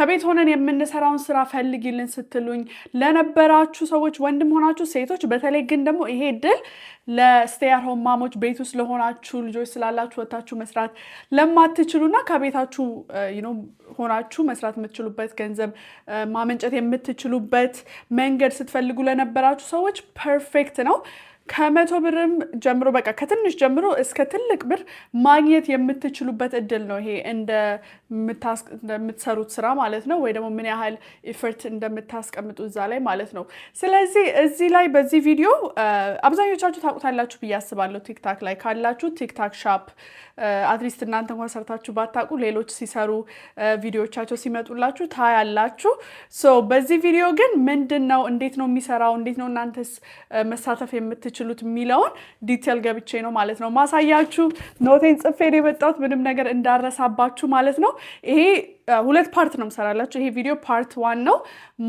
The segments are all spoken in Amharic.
ከቤት ሆነን የምንሰራውን ስራ ፈልጊልን ስትሉኝ ለነበራችሁ ሰዎች ወንድም ሆናችሁ ሴቶች፣ በተለይ ግን ደግሞ ይሄ እድል ለስቴይ አት ሆም ማሞች ቤት ውስጥ ለሆናችሁ ልጆች ስላላችሁ ወታችሁ መስራት ለማትችሉና ከቤታችሁ ሆናችሁ መስራት የምትችሉበት ገንዘብ ማመንጨት የምትችሉበት መንገድ ስትፈልጉ ለነበራችሁ ሰዎች ፐርፌክት ነው። ከ100 ብርም ጀምሮ በቃ ከትንሽ ጀምሮ እስከ ትልቅ ብር ማግኘት የምትችሉበት እድል ነው። ይሄ እንደምትሰሩት ስራ ማለት ነው፣ ወይ ደግሞ ምን ያህል ኢፈርት እንደምታስቀምጡ እዛ ላይ ማለት ነው። ስለዚህ እዚህ ላይ በዚህ ቪዲዮ አብዛኞቻችሁ ታውቁታላችሁ ብዬ አስባለሁ። ቲክታክ ላይ ካላችሁ ቲክታክ ሻፕ አትሊስት እናንተ እንኳን ሰርታችሁ ባታውቁ ሌሎች ሲሰሩ ቪዲዮቻቸው ሲመጡላችሁ ታያላችሁ። በዚህ ቪዲዮ ግን ምንድን ነው፣ እንዴት ነው የሚሰራው፣ እንዴት ነው እናንተስ መሳተፍ የምትችሉት የሚለውን ዲቴል ገብቼ ነው ማለት ነው ማሳያችሁ። ኖቴን ጽፌ ነው የመጣሁት ምንም ነገር እንዳረሳባችሁ ማለት ነው። ይሄ 2 ፓርት ነው የምሰራላችሁ። ይሄ ቪዲዮ ፓርት 1 ነው።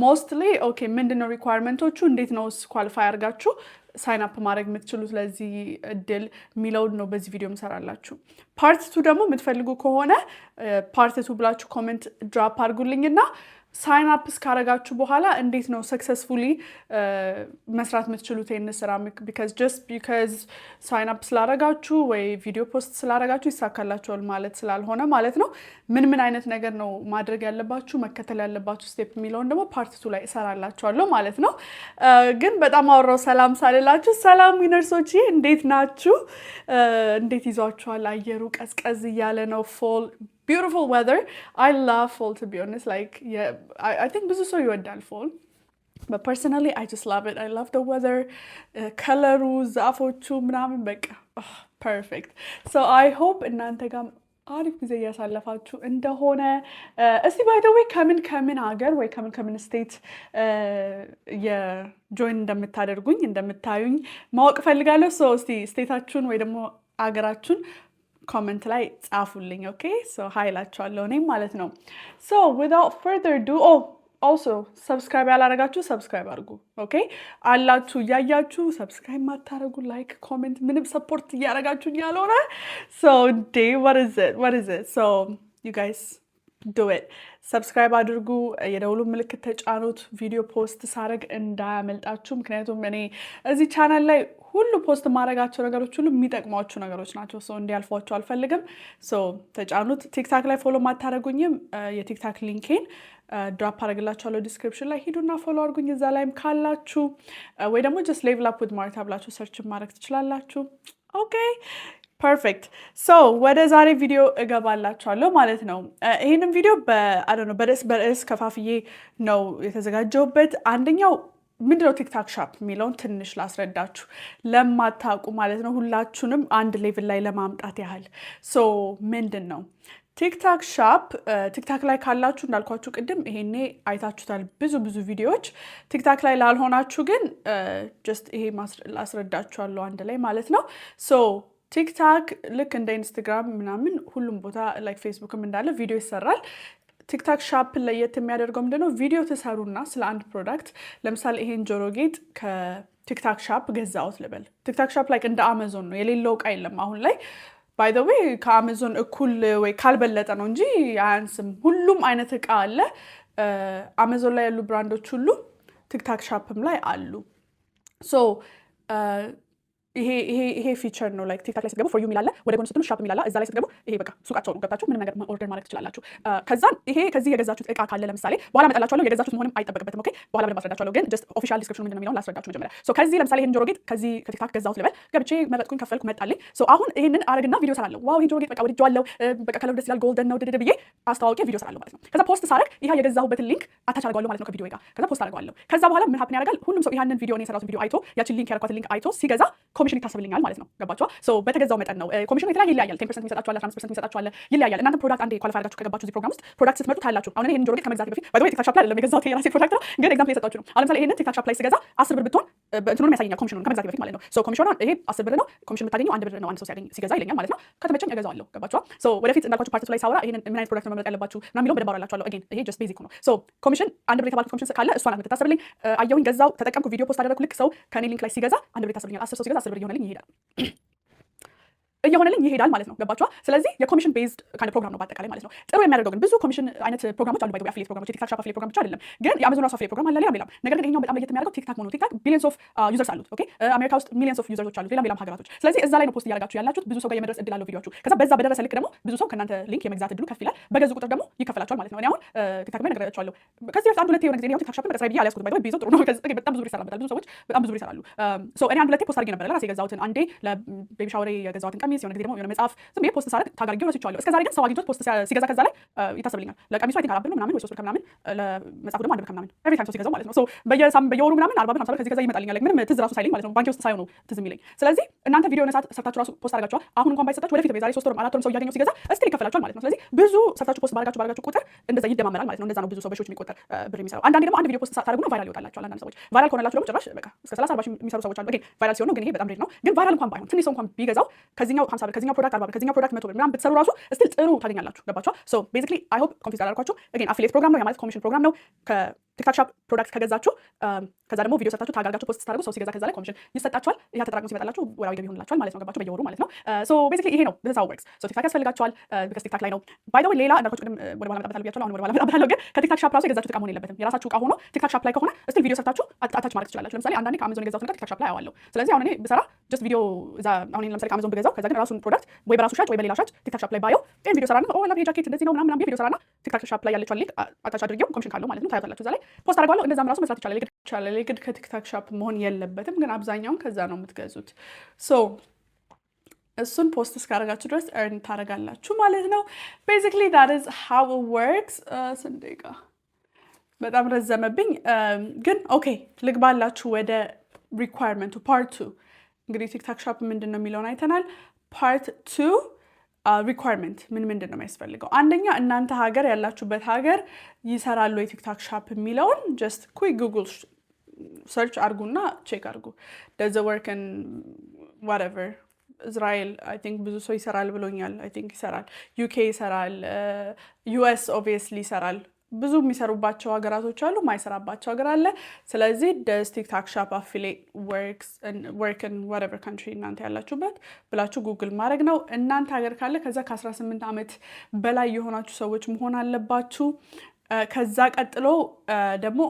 ሞስትሊ ኦኬ ምንድነው ሪኳየርመንቶቹ፣ እንዴት ነው ኳሊፋይ አድርጋችሁ ሳይን አፕ ማድረግ የምትችሉት ለዚህ እድል የሚለውን ነው በዚህ ቪዲዮ ምሰራላችሁ። ፓርት 2 ደግሞ የምትፈልጉ ከሆነ ፓርት 2 ብላችሁ ኮሜንት ድራፕ አድርጉልኝና ሳይን አፕ እስካረጋችሁ በኋላ እንዴት ነው ሰክሰስፉሊ መስራት የምትችሉት ይህን ስራ። ቢካዝ ሳይን አፕ ስላረጋችሁ ወይ ቪዲዮ ፖስት ስላረጋችሁ ይሳካላችኋል ማለት ስላልሆነ ማለት ነው። ምን አይነት ነገር ነው ማድረግ ያለባችሁ መከተል ያለባችሁ ስቴፕ የሚለውን ደግሞ ፓርት 2 ላይ እሰራላችኋለሁ ማለት ነው። ግን በጣም አወራው ሰላም ሳልላችሁ፣ ሰላም ዊነርሶች እንዴት ናችሁ? እንዴት ይዟችኋል? አየሩ ቀዝቀዝ እያለ ነው። ፎል beautiful weather. I love fall, to be honest. Like, yeah, I think ብዙ ሰው ይወዳል fall, but personally I just love it. I love the weather, ከለሩ ዛፎቹ ምናምን በቃ perfect. So I hope እናንተ ጋር አሪፍ ጊዜ እያሳለፋችሁ እንደሆነ። እስቲ by the way ከምን ሀገር ወይ ከምን ስቴት የጆይን እንደምታደርጉኝ እንደምታዩኝ ማወቅ ፈልጋለሁ። so እስቲ ስቴታችሁን ወይ ደግሞ አገራችሁን ኮሜንት ላይ ጻፉልኝ። ኦኬ ሶ ሃይላችኋለሁ እኔም ማለት ነው። ሶ without further ado, also ሰብስክራይብ ያላረጋችሁ ሰብስክራይብ አድርጉ። ኦኬ አላችሁ እያያችሁ ሰብስክራይብ ማታረጉ ላይክ ኮሜንት ምንም ሰፖርት እያረጋችሁ ያልሆነ so what is it so you guys do it. ሰብስክራይብ አድርጉ፣ የደውሉ ምልክት ተጫኑት፣ ቪዲዮ ፖስት ሳረግ እንዳያመልጣችሁ። ምክንያቱም እኔ እዚህ ቻናል ላይ ሁሉ ፖስት ማድረጋቸው ነገሮች ሁሉ የሚጠቅሟችሁ ነገሮች ናቸው። እንዲያልፏችሁ አልፈልግም። ተጫኑት። ቲክታክ ላይ ፎሎ ማታረጉኝም የቲክታክ ሊንኬን ድራፕ አደረግላችኋለሁ ዲስክሪፕሽን ላይ ሂዱና ፎሎ አድርጉኝ። እዛ ላይም ካላችሁ ወይ ደግሞ ጀስት ሌቭል አፕ ዊዝ ማርታ ብላችሁ ሰርች ማድረግ ትችላላችሁ። ኦኬ ፐርፌክት። ወደ ዛሬ ቪዲዮ እገባላችኋለሁ ማለት ነው። ይህንም ቪዲዮ በርዕስ ከፋፍዬ ነው የተዘጋጀውበት። አንደኛው ምንድነው ቲክታክ ሻፕ የሚለውን ትንሽ ላስረዳችሁ ለማታውቁ ማለት ነው፣ ሁላችሁንም አንድ ሌቭል ላይ ለማምጣት ያህል። ምንድን ነው ቲክታክ ሻፕ? ቲክታክ ላይ ካላችሁ እንዳልኳችሁ ቅድም ይሄኔ አይታችሁታል ብዙ ቪዲዮዎች። ቲክታክ ላይ ላልሆናችሁ ግን ጀስት ይሄ ላስረዳችኋለሁ አንድ ላይ ማለት ነው። ቲክታክ ልክ እንደ ኢንስታግራም ምናምን ሁሉም ቦታ ላይክ ፌስቡክም እንዳለ ቪዲዮ ይሰራል። ቲክታክ ሻፕ ለየት የሚያደርገው ምንድነው? ቪዲዮ ትሰሩና ስለ አንድ ፕሮዳክት፣ ለምሳሌ ይሄን ጆሮ ጌጥ ከቲክታክ ሻፕ ገዛሁት ልበል። ቲክታክ ሻፕ ላይክ እንደ አማዞን ነው፣ የሌለው እቃ የለም አሁን ላይ። ባይ ዘ ዌይ ከአማዞን እኩል ወይ ካልበለጠ ነው እንጂ አያንስም። ሁሉም አይነት እቃ አለ። አማዞን ላይ ያሉ ብራንዶች ሁሉ ቲክታክ ሻፕም ላይ አሉ። ይሄ ፊቸር ነው። ላይክ ቲክታክ ላይ ስትገቡ ፎር ዩ የሚላለ ወደ ጎን ስትሉ ሻፕ የሚላለ እዛ ላይ ስትገቡ ይሄ በቃ ሱቃቸው ነው። ገብታችሁ ምንም ነገር ኦርደር ማድረግ ትችላላችሁ። ከዛን ከዚህ የገዛችሁት እቃ ካለ ለምሳሌ በኋላ እመጣላችኋለሁ። የገዛችሁት መሆንም አይጠበቅበትም። ኦኬ በኋላ በደንብ አስረዳችኋለሁ። ግን ጀስት ኦፊሻል ዲስክሪፕሽን ምንድን ነው የሚለውን ላስረዳችሁ መጀመሪያ። ከዚህ ለምሳሌ ይሄን ጆሮ ጌጥ ከዚህ ከቲክታክ ገዛሁት ልበል። ገብቼ መረጥኩኝ፣ ከፈልኩ፣ መጣልኝ። አሁን ይሄንን አረግና ቪዲዮ ሰራለሁ። ዋው ይሄን ጆሮ ጌጥ በቃ ወድጄዋለሁ፣ በቃ ከለሩ ደስ ይላል፣ ጎልደን ነው ድድድ ብዬ አስተዋውቄ ቪዲዮ ሰራለሁ ማለት ነው። ከዛ ፖስት ሳረግ ይሄ የገዛሁበትን ሊንክ አታች አደርገዋለሁ ማለት ነው ከቪዲዮ ጋር። ከዛ ፖስት አደርገዋለሁ። ከዛ በኋላ ምን ሀፕን ያደርጋል? ሁሉም ሰው ይሄንን ቪዲዮ ነው የሰራሁት ቪዲዮ አይቶ ያችን ሊንክ ያደረኳትን ሊንክ አይቶ ሲገዛ ኮሚሽን ይታሰብልኛል ማለት ነው። ገባችሁ? በተገዛው መጠን ነው ኮሚሽኑ። የተለያየ ይለያያል። 10% የሚሰጣችኋል፣ 15% የሚሰጣችኋል፣ ይለያያል። እናንተ ፕሮዳክት አንዴ ኳሊፋይ አድርጋችሁ ከገባችሁ እዚህ ፕሮግራም ውስጥ ፕሮዳክት ስትመጡ ታያላችሁ። አሁን ይሄን ጆሮ ጌጥ ከመግዛቴ በፊት ባይ ዘ ወይ ቲክታክ ሻፕ ላይ አይደለም የገዛሁት፣ የራሴ ፕሮዳክት ነው፣ ግን ኤግዛምፕል እየሰጣችሁ ነው። አሁን ለምሳሌ ይሄንን ቲክታክ ሻፕ ላይ ስገዛ 10 ብር ብትሆን እንትኑን ያሳየኛል፣ ኮሚሽኑን ከመግዛቴ በፊት ማለት ነው። ኮሚሽኑን ይሄ 10 ብር ነው፣ ኮሚሽን የምታገኘው 1 ብር ነው አንድ ሰው ሲገዛ ይለኛል ማለት ነው። ከተመቸኝ እገዛዋለሁ። ገባችሁ? ወደፊት እንዳልኳችሁ ፓርት 2 ላይ ሳውራ ይሄንን ምን አይነት ፕሮዳክት ነው መምረጥ ያለባችሁ እና የሚለውን በደንብ አወራላችኋለሁ። አጌን ይሄ ጀስት ቤዚክ ነው። ኮሚሽን 1 ብር የተባልኩት ኮሚሽን ካለ እሷን የምትታሰብልኝ። አየሁኝ፣ ገዛው፣ ተጠቀምኩ፣ ቪዲዮ ፖስት አደረኩ። ልክ ሰው ከኔ ሊንክ ላይ ሲገዛ 1 ብር ይታሰብልኛል። 10 ሰው ሲገዛ 10 ብር እየሆነልኝ ይሄዳል። እየሆነልኝ ይሄዳል ማለት ነው። ገባችኋ? ስለዚህ የኮሚሽን ቤዝድ ካይንድ ፕሮግራም ነው በአጠቃላይ ማለት ነው። ጥሩ የሚያደርገው ግን ብዙ ኮሚሽን አይነት ፕሮግራሞች አሉ። ባይ አፊሊየት ፕሮግራሞች፣ የቲክታክ ሻፕ አፊሊየት ፕሮግራም ብቻ አይደለም፣ ግን የአማዞን ራሱ አፊሊየት ፕሮግራም አለ፣ ሌላም። ነገር ግን ይሄኛው በጣም ለየት የሚያደርገው ቲክታክ ሆኖ ቲክታክ ቢሊየንስ ኦፍ ዩዘርስ አሉት። ኦኬ አሜሪካ ውስጥ ሚሊየንስ ኦፍ ዩዘርስ አሉት፣ ሌላም ሀገራቶች። ስለዚህ እዛ ላይ ነው ፖስት እያደረጋችሁ ያላችሁት። ብዙ ሰው ጋር የመድረስ እድል አለው ቪዲዮአችሁ። ከዛ በዛ በደረሰ ልክ ደግሞ ብዙ ሰው ከእናንተ ሊንክ የመግዛት እድሉ ከፍ ይላል። በገዙ ቁጥር ደግሞ ይከፈላቸዋል ማለት ነው። እኔ አሁን ቲክታክ ላይ ነግራችኋለሁ ከዚህ በፊት አንድ ሁለቴ የሆነ ጊዜ ነው ቲክታክ ሻፕ በስራይ ብዬ አልያዝኩትም። ባይ ቢይዘው ጥሩ ነው። ከዚህ በጣም ብዙ ብር ይሰራበታል። ብዙ ሰዎች በጣም ብዙ ብር ይሰራሉ። እኔ አንድ ሁለቴ ፖስት አድርጌ ነበር ለራሴ የገዛሁትን፣ አንዴ ለቤቢ ሻወሬ የገዛሁትን ቀሚስ፣ የሆነ ጊዜ ደግሞ የሆነ መጽሐፍ ዝም ብዬ ፖስት ሳደርግ ታግ አድርጌው ረስቼዋለሁ። እስከ ዛሬ ግን ሰው አግኝቶት ፖስት ሲገዛ ከዛ ላይ ይታሰብልኛል። ለቀሚሱ አይ ቲንክ 4 ብር ምናምን ወይ 3 ብር ከምናምን፣ ለመጽሐፉ ደግሞ 1 ብር ከምናምን ኤቭሪ ታይም ሰው ሲገዛው ማለት ነው። ሶ በየወሩ ምናምን 40 ብር 50 ብር ከዚህ ከዛ ይመጣልኛል። ምንም ትዝ ራሱ ሳይለኝ ማለት ነው። ባንኬ ውስጥ ሳይሆን ትዝ የሚለኝ። ስለዚህ እናንተ ቪዲዮ ነሳት ሰርታችሁ ራሱ ፖስት አድርጋችኋል። አሁን እንኳን ባይሰጣችሁ ወደፊት በዛሬ 3 ወር 4 ወር ሰው እያገኘው ሲገዛ እስቲል ይከፈላችኋል ማለት ነው። ስለዚህ ብዙ ሰርታችሁ ፖስት ባደረጋችሁ ቁጥር እንደዛ ይደማመራል ማለት ነው። እንደዛ ነው ብዙ ሰው በሺዎች የሚቆጠር ብር የሚሰራው። አንዳንዴ ደግሞ አንድ ቪዲዮ ፖስት ታደርጉ ነው ቫይራል ይወጣላችኋል። አንዳንድ ሰዎች ቫይራል ከሆነላችሁ ደግሞ ጭራሽ በቃ እስከ 30 40 ሺህ የሚሰሩ ሰዎች አሉ። ግን ቫይራል ሲሆን ነው። ግን ይሄ በጣም ሬድ ነው። ግን ቫይራል እንኳን ባይሆን ትንሽ ሰው እንኳን ቢገዛው ከዚህኛው 50 ብር ከዚህኛው ፕሮዳክት 40 ብር ከዚህኛው ፕሮዳክት 100 ብር ምናምን ብትሰሩ ራሱ እስቲል ጥሩ ታገኛላችሁ። ገባችኋ? ሶ ቤዚክሊ አይ ሆፕ ኮንፊውዝ አላደረኳችሁ። አገን አፊሊየት ፕሮግራም ነው ማለት ኮሚሽን ፕሮግራም ነው። ቲክታክ ሻፕ ፕሮዳክት ከገዛችሁ ከዛ ደግሞ ቪዲዮ ሰርታችሁ ታጋርጋችሁ ፖስት ስታደርጉ ሰው ሲገዛ ከዛ ላይ ኮሚሽን ይሰጣችኋል። ይሄ ተጠራቅሞ ሲመጣላችሁ ወራዊ ገቢ ይሆንላችኋል ማለት ነው። ገባችሁ? በየወሩ ማለት ነው። ሶ ቤዚክሊ ይሄ ነው this is how it works። ሶ ቲክታክ ያስፈልጋችኋል ቢካዝ ቲክታክ ላይ ነው። ባይ ዘ ወይ ሌላ እንዳልኳችሁ ቅድም ወደ በኋላ መጣበታል ብያችኋለሁ። አሁን ወደ በኋላ መጣበታለሁ። ግን ከቲክታክ ሻፕ ራሱ የገዛችሁት ዕቃ መሆን የለበትም። የራሳችሁ ዕቃ ሆኖ ቲክታክ ሻፕ ላይ ከሆነ እስቲል ቪዲዮ ሰርታችሁ አታች ማድረግ ትችላላችሁ። ለምሳሌ አንዳንዴ ከአማዞን የገዛሁት ነገር ቲክታክ ሻፕ ላይ አያዋለሁ። ስለዚህ አሁን እኔ ብሰራ ጀስት ቪዲዮ እዛ አሁን ለምሳሌ ከአማዞን ብገዛው ከዛ ግን ራሱን ፕሮዳክት ወይ በራሱ ሻጭ ወይ በሌላ ሻጭ ቲክታክ ሻፕ ላይ ባየው ይሄን ቪዲዮ ሰራና ኦ ላቭ ጃኬት እንደዚህ ነው ምናምን ቪዲዮ ሰራና ቲክታክ ሻፕ ላይ ያለችው ሊንክ አታች አድርጌው ኮሚሽን ካለው ማለት ነው ታያታላችሁ። እዛ ላይ ፖስት አደርጋለሁ። እንደዛም ራሱ መስራት ይቻላል። የግድ ከቲክታክ ሻፕ መሆን የለበትም፣ ግን አብዛኛውን ከዛ ነው የምትገዙት። ሶ እሱን ፖስት እስካደረጋችሁ ድረስ እርን ታደርጋላችሁ ማለት ነው። ቤዚክሊ that is how it works። ስንዴቃ በጣም ረዘመብኝ፣ ግን ኦኬ ልግባላችሁ ወደ ሪኳየርመንቱ ፓርት 2። እንግዲህ ቲክታክ ሻፕ ምንድን ነው የሚለውን አይተናል። ፓርት 2 ሪኳየርመንት ምንድን ነው የሚያስፈልገው? አንደኛ እናንተ ሀገር ያላችሁበት ሀገር ይሰራሉ የቲክታክ ሻፕ የሚለውን ጀስት ኩዊክ ጉግል ሰርች አድርጉና ቼክ አድርጉ። does it work in whatever እስራኤል አይ ቲንክ ብዙ ሰው ይሰራል ብሎኛል። አይ ቲንክ ይሰራል። ዩኬ ይሰራል። ዩኤስ ኦብቪየስሊ ይሰራል። ብዙ የሚሰሩባቸው ሀገራቶች አሉ፣ ማይሰራባቸው ሀገር አለ። ስለዚህ does TikTok shop affiliate work in whatever country እናንተ ያላችሁበት ብላችሁ ጉግል ማድረግ ነው። እናንተ ሀገር ካለ ከዛ ከ18 ዓመት በላይ የሆናችሁ ሰዎች መሆን አለባችሁ። ከዛ ቀጥሎ ደግሞ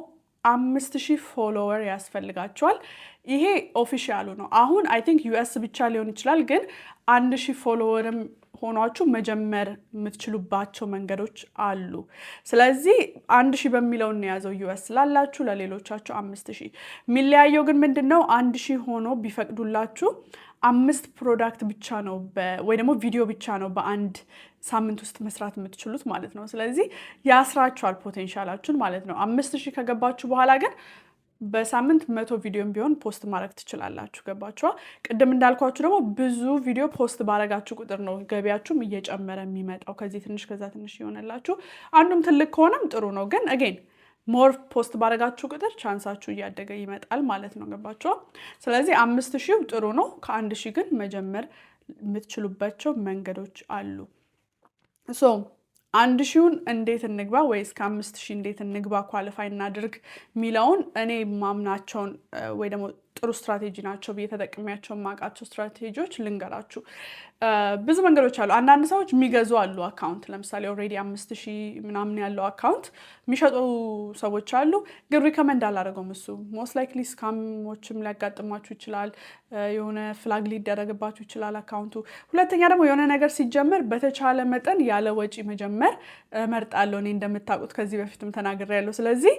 5000 ፎሎወር ያስፈልጋቸዋል። ይሄ ኦፊሻሉ ነው። አሁን አይ ቲንክ ዩኤስ ብቻ ሊሆን ይችላል፣ ግን 1000 ፎሎወርም ሆኗችሁ መጀመር የምትችሉባቸው መንገዶች አሉ። ስለዚህ 1000 በሚለው እንያዘው ዩኤስ ላላችሁ፣ ለሌሎቻችሁ 5000። የሚለያየው ግን ምንድነው? 1000 ሆኖ ቢፈቅዱላችሁ 5 ፕሮዳክት ብቻ ነው ወይ ደግሞ ቪዲዮ ብቻ ነው በአንድ ሳምንት ውስጥ መስራት የምትችሉት ማለት ነው። ስለዚህ ያስራችኋል ፖቴንሻላችሁን ማለት ነው። 5000 ከገባችሁ በኋላ ግን በሳምንት 100 ቪዲዮም ቢሆን ፖስት ማድረግ ትችላላችሁ። ገባችኋ? ቅድም እንዳልኳችሁ ደግሞ ብዙ ቪዲዮ ፖስት ባረጋችሁ ቁጥር ነው ገቢያችሁም እየጨመረ የሚመጣው። ከዚህ ትንሽ ከዛ ትንሽ ይሆነላችሁ። አንዱም ትልቅ ከሆነም ጥሩ ነው፣ ግን አጌን ሞር ፖስት ባረጋችሁ ቁጥር ቻንሳችሁ እያደገ ይመጣል ማለት ነው። ገባችኋ? ስለዚህ 5000 ጥሩ ነው። ከ1000 ግን መጀመር የምትችሉባቸው መንገዶች አሉ። ሶ 1000ን እንዴት እንግባ ወይስ ከ5000 እንዴት እንግባ ኳሊፋይ እናድርግ የሚለውን እኔ ማምናቸውን ወይ ደግሞ ጥሩ ስትራቴጂ ናቸው ብዬ ተጠቅሚያቸው የማውቃቸው ስትራቴጂዎች ልንገራችሁ። ብዙ መንገዶች አሉ። አንዳንድ ሰዎች የሚገዙ አሉ አካውንት፣ ለምሳሌ ኦልሬዲ 5000 ምናምን ያለው አካውንት የሚሸጡ ሰዎች አሉ። ግን ሪከመንድ አላደረገውም። እሱ ሞስት ላይክሊ ስካሞችም ሊያጋጥሟችሁ ይችላል። የሆነ ፍላግ ሊደረግባችሁ ይችላል አካውንቱ። ሁለተኛ ደግሞ የሆነ ነገር ሲጀመር በተቻለ መጠን ያለ ወጪ መጀመር እመርጣለሁ። እኔ እንደምታውቁት ከዚህ በፊትም ተናግሬያለሁ። ስለዚህ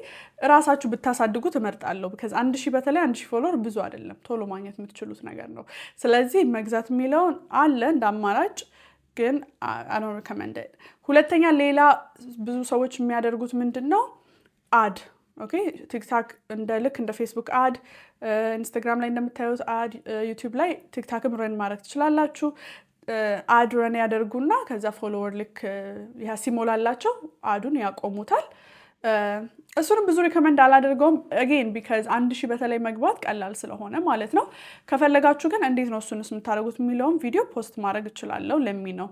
እራሳችሁ ብታሳድጉት እመርጣለሁ። ከዚ 1000 በተለይ 1000 ፎሎወር ብዙ አይደለም፣ ቶሎ ማግኘት የምትችሉት ነገር ነው። ስለዚህ መግዛት የሚለውን አለ እንደ አማራጭ፣ ግን I don't recommend it። ሁለተኛ ሌላ ብዙ ሰዎች የሚያደርጉት ምንድን ነው? አድ ኦኬ። ቲክታክ ልክ እንደ ፌስቡክ አድ፣ ኢንስታግራም ላይ እንደምታዩት አድ፣ ዩቲዩብ ላይ ቲክታክም ረን ማድረግ ትችላላችሁ። አድ ረን ያደርጉና ከዛ ፎሎወር ልክ ሲሞላላቸው አዱን ያቆሙታል። እሱንም ብዙ ሪከመንድ አላደርገውም again because 1000 በተለይ መግባት ቀላል ስለሆነ ማለት ነው። ከፈለጋችሁ ግን እንዴት ነው እሱንስ የምታደርጉት የሚለውን ቪዲዮ ፖስት ማድረግ እችላለሁ ለሚ ነው።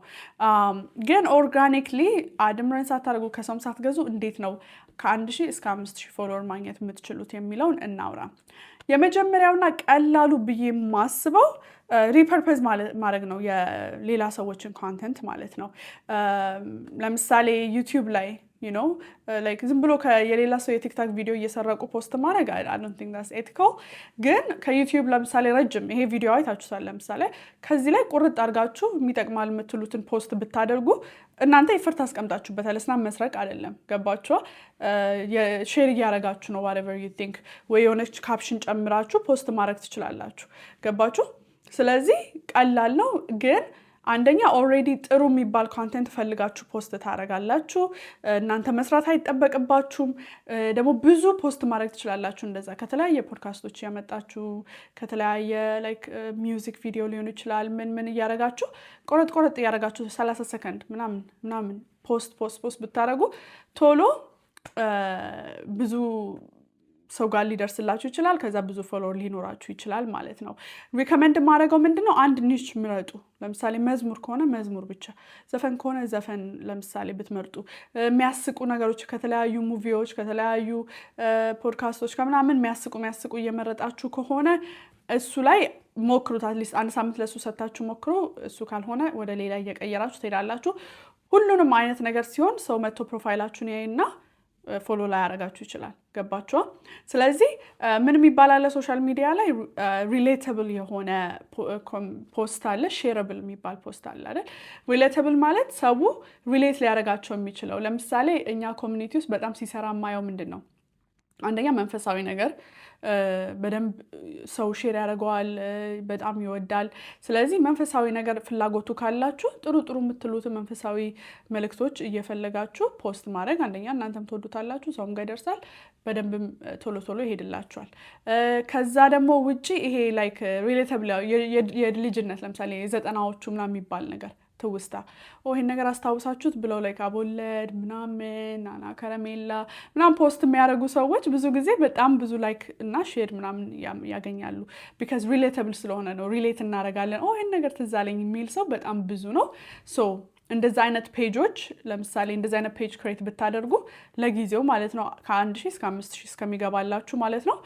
ግን ኦርጋኒክሊ አድምረን ሳታደርጉ ከሰውም ሳትገዙ እንዴት ነው ከ1000 እስከ 5000 ፎሎወር ማግኘት የምትችሉት የሚለውን እናውራ። የመጀመሪያውና ቀላሉ ብዬ ማስበው ሪፐርፐዝ ማድረግ ነው የሌላ ሰዎችን ኮንተንት ማለት ነው። ለምሳሌ ዩቲዩብ ላይ like ዝም ብሎ የሌላ ሰው የቲክታክ ቪዲዮ እየሰረቁ ፖስት ማድረግ I don't think that's ethical። ግን ከዩቲዩብ ለምሳሌ ረጅም ይሄ ቪዲዮ አይታችሁታል ለምሳሌ ከዚህ ላይ ቁርጥ አድርጋችሁ የሚጠቅማል የምትሉትን ፖስት ብታደርጉ እናንተ ይፈርት አስቀምጣችሁበታል እስና መስረቅ አይደለም ገባችሁ ሼር እያደረጋችሁ ነው whatever you think ወይ የሆነች ካፕሽን ጨምራችሁ ፖስት ማድረግ ትችላላችሁ ገባችሁ ስለዚህ ቀላል ነው ግን አንደኛ ኦሬዲ ጥሩ የሚባል ኮንተንት ፈልጋችሁ ፖስት ታረጋላችሁ እናንተ መስራት አይጠበቅባችሁም ደግሞ ብዙ ፖስት ማድረግ ትችላላችሁ እንደዛ ከተለያየ ፖድካስቶች ያመጣችሁ ከተለያየ ላይክ ሚውዚክ ቪዲዮ ሊሆን ይችላል ምን እያረጋችሁ ቆረጥ እያረጋችሁ 30 ሰከንድ ምናምን ፖስት ብታረጉ ቶሎ ብዙ ሰው ጋር ሊደርስላችሁ ይችላል ከዛ ብዙ ፎሎወር ሊኖራችሁ ይችላል ማለት ነው ሪከመንድ ማድረገው ምንድነው አንድ ኒሽ ምረጡ ለምሳሌ መዝሙር ከሆነ መዝሙር ብቻ ዘፈን ከሆነ ዘፈን ለምሳሌ ብትመርጡ የሚያስቁ ነገሮች ከተለያዩ ሙቪዎች ከተለያዩ ፖድካስቶች ከምናምን የሚያስቁ እየመረጣችሁ ከሆነ እሱ ላይ ሞክሩት አትሊስት አንድ ሳምንት ለሱ ሰጣችሁ ሞክሩ እሱ ካልሆነ ወደ ሌላ እየቀየራችሁ ትሄዳላችሁ ሁሉንም አይነት ነገር ሲሆን ሰው መጥቶ ፕሮፋይላችሁን ያይና ፎሎ ላይ ያረጋችሁ ይችላል ገባችሁ ስለዚህ ምንም ይባላል ሶሻል ሚዲያ ላይ ሪሌተብል የሆነ ፖስት አለ ሼረብል የሚባል ፖስት አለ አይደል ሪሌተብል ማለት ሰው ሪሌት ሊያረጋቸው የሚችለው ለምሳሌ እኛ ኮሚኒቲ ውስጥ በጣም ሲሰራ ማየው ምንድነው አንደኛ መንፈሳዊ ነገር በደንብ ሰው ሼር ያደርገዋል በጣም ይወዳል ስለዚህ መንፈሳዊ ነገር ፍላጎቱ ካላችሁ ጥሩ የምትሉት መንፈሳዊ መልእክቶች እየፈለጋችሁ ፖስት ማድረግ አንደኛ እናንተም ትወዱታላችሁ ሰውም ጋር ይደርሳል በደንብ ቶሎ ይሄድላችኋል ከዛ ደግሞ ውጪ ይሄ ላይክ ሪሌተብል የልጅነት ለምሳሌ የዘጠናዎቹ ምናምን የሚባል ነገር ትውስታ ይሄን ነገር አስታውሳችሁት ብለው ላይክ አቦለድ ምናምን ናና ከረሜላ ምናምን ፖስት የሚያደርጉ ሰዎች ብዙ ጊዜ በጣም ብዙ ላይክ እና ሼር ምናምን ያገኛሉ because relatable ስለሆነ ነው ሪሌት እናረጋለን ይሄን ነገር ትዝ አለኝ የሚል ሰው በጣም ብዙ ነው ሶ እንደዛ አይነት ፔጆች ለምሳሌ እንደዛ አይነት ፔጅ ክሬት ብታደርጉ ለጊዜው ማለት ነው ከ1000 እስከ 5000 እስከሚገባላችሁ ማለት ነው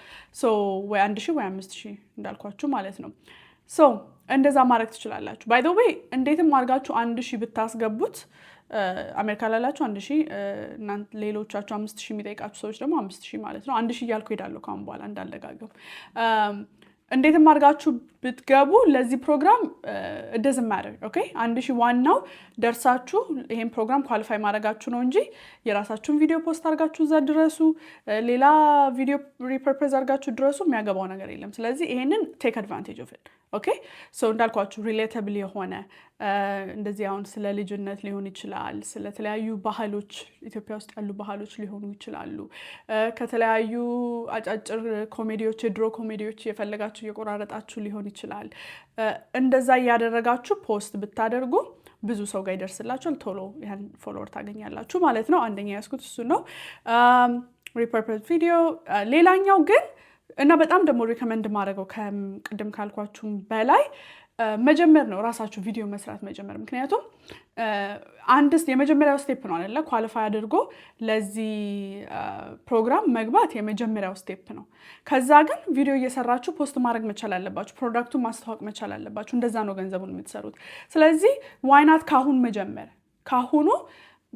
ሶ ወይ 1000 ወይ 5000 እንዳልኳችሁ ማለት ነው ሶ እንደዛ ማድረግ ትችላላችሁ by the way እንዴትም አድርጋችሁ 1000 ብታስገቡት አሜሪካ ላላችሁ 1000 እና ሌሎቻችሁ 5000 የሚጠይቃችሁ ሰዎች ደግሞ 5000 ማለት ነው 1000 እያልኩ ሄዳለሁ ካሁን በኋላ እንዳልደጋገም እንዴትም አድርጋችሁ ብትገቡ ለዚህ ፕሮግራም it doesn't matter okay 1000 ዋናው ደርሳችሁ ይሄን ፕሮግራም ኳሊፋይ ማድረጋችሁ ነው እንጂ የራሳችሁን ቪዲዮ ፖስት አድርጋችሁ እዛ ድረሱ ሌላ ቪዲዮ ሪፐርፐዝ አድርጋችሁ ድረሱ የሚያገባው ነገር የለም ስለዚህ ይሄንን take advantage of it okay so እንዳልኳችሁ relatable የሆነ እንደዚህ አሁን ስለ ልጅነት ሊሆን ይችላል ስለ ተለያዩ ባህሎች ኢትዮጵያ ውስጥ ያሉ ባህሎች ሊሆኑ ይችላሉ ከተለያዩ አጫጭር ኮሜዲዎች የድሮ ኮሜዲዎች የፈለጋችሁ እየቆራረጣችሁ ሊሆን ይችላል እንደዛ ያደረጋችሁ ፖስት ብታደርጉ ብዙ ሰው ጋር ይደርስላችኋል ቶሎ ያን ፎሎወር ታገኛላችሁ ማለት ነው አንደኛ ያስኩት እሱ ነው ሪፐርፐዝ ቪዲዮ ሌላኛው ግን እና በጣም ደግሞ ሪከመንድ ማድረገው ከቅድም ካልኳችሁ በላይ መጀመር ነው ራሳችሁ ቪዲዮ መስራት መጀመር ምክንያቱም አንድስ የመጀመሪያው ስቴፕ ነው አይደለ ኳሊፋይ አድርጎ ለዚህ ፕሮግራም መግባት የመጀመሪያው ስቴፕ ነው ከዛ ግን ቪዲዮ እየሰራችሁ ፖስት ማድረግ መቻል አለባችሁ ፕሮዳክቱን ማስተዋወቅ መቻል አለባችሁ እንደዛ ነው ገንዘቡን የምትሰሩት ስለዚህ ዋይ ናት ካሁን መጀመር ካሁኑ